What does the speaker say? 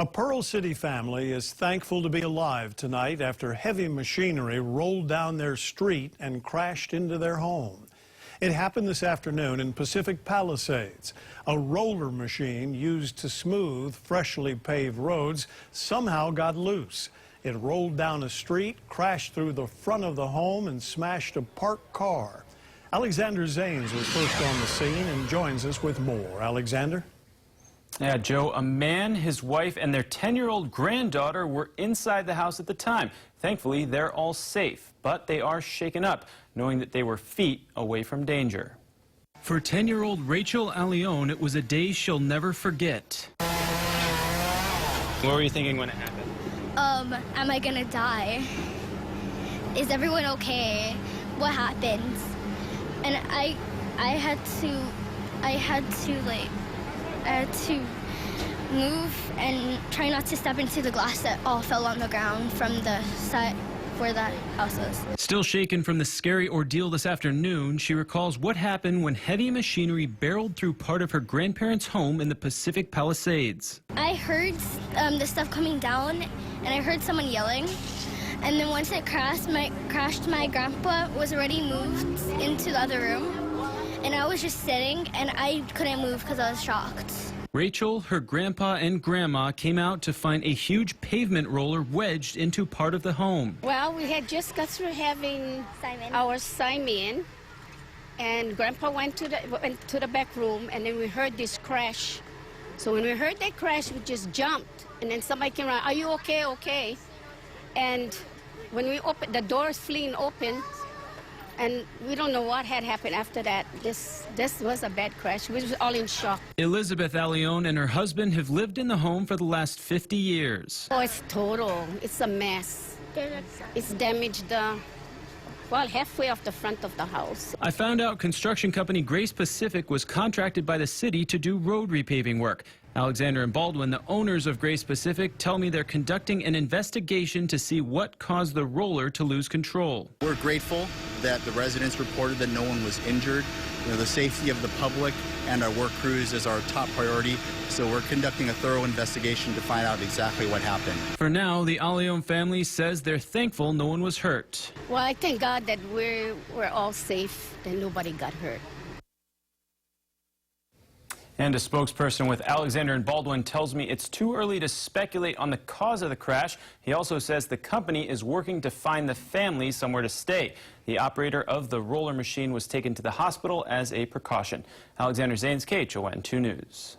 A Pearl City family is thankful to be alive tonight after heavy machinery rolled down their street and crashed into their home. It happened this afternoon in Pacific Palisades. A roller machine used to smooth freshly paved roads somehow got loose. It rolled down a street, crashed through the front of the home, and smashed a parked car. Alexander Zanes was first on the scene and joins us with more. Alexander? Yeah, Joe, a man, his wife, and their 10-year-old granddaughter were inside the house at the time. Thankfully, they're all safe, but they are shaken up, knowing that they were feet away from danger. For 10-year-old Rachel Allione, it was a day she'll never forget. What were you thinking when it happened? Am I gonna die? Is everyone okay? What happens? And I had to move and try not to step into the glass that all fell on the ground from the side where that house is. Still shaken from the scary ordeal this afternoon, she recalls what happened when heavy machinery barreled through part of her grandparents' home in the Pacific Palisades. I heard the stuff coming down, and I heard someone yelling. And then once it crashed, my grandpa was already moved into the other room. And I was just sitting, and I couldn't move because I was shocked. Rachel, her grandpa, and grandma came out to find a huge pavement roller wedged into part of the home. Well, we had just got through having our Simon, and Grandpa went to the back room, and then we heard this crash. So when we heard that crash, we just jumped, and then somebody came around, "Are you okay? Okay?" And when we opened, the doors fleeing open, and we don't know what had happened after that. This was a bad crash. We were all in shock. Elizabeth Allione and her husband have lived in the home for the last 50 years. Oh, it's total. It's a mess. It's damaged halfway off the front of the house. I found out construction company Grace Pacific was contracted by the city to do road repaving work. Alexander and Baldwin, the owners of Grace Pacific, tell me they're conducting an investigation to see what caused the roller to lose control. We're grateful that the residents reported that no one was injured. You know, the safety of the public and our work crews is our top priority, so we're conducting a thorough investigation to find out exactly what happened. For now, the Allione family says they're thankful no one was hurt. Well, I thank God that we're all safe, that nobody got hurt. And a spokesperson with Alexander and Baldwin tells me it's too early to speculate on the cause of the crash. He also says the company is working to find the family somewhere to stay. The operator of the roller machine was taken to the hospital as a precaution. Alexander Zanes, KHON 2 News.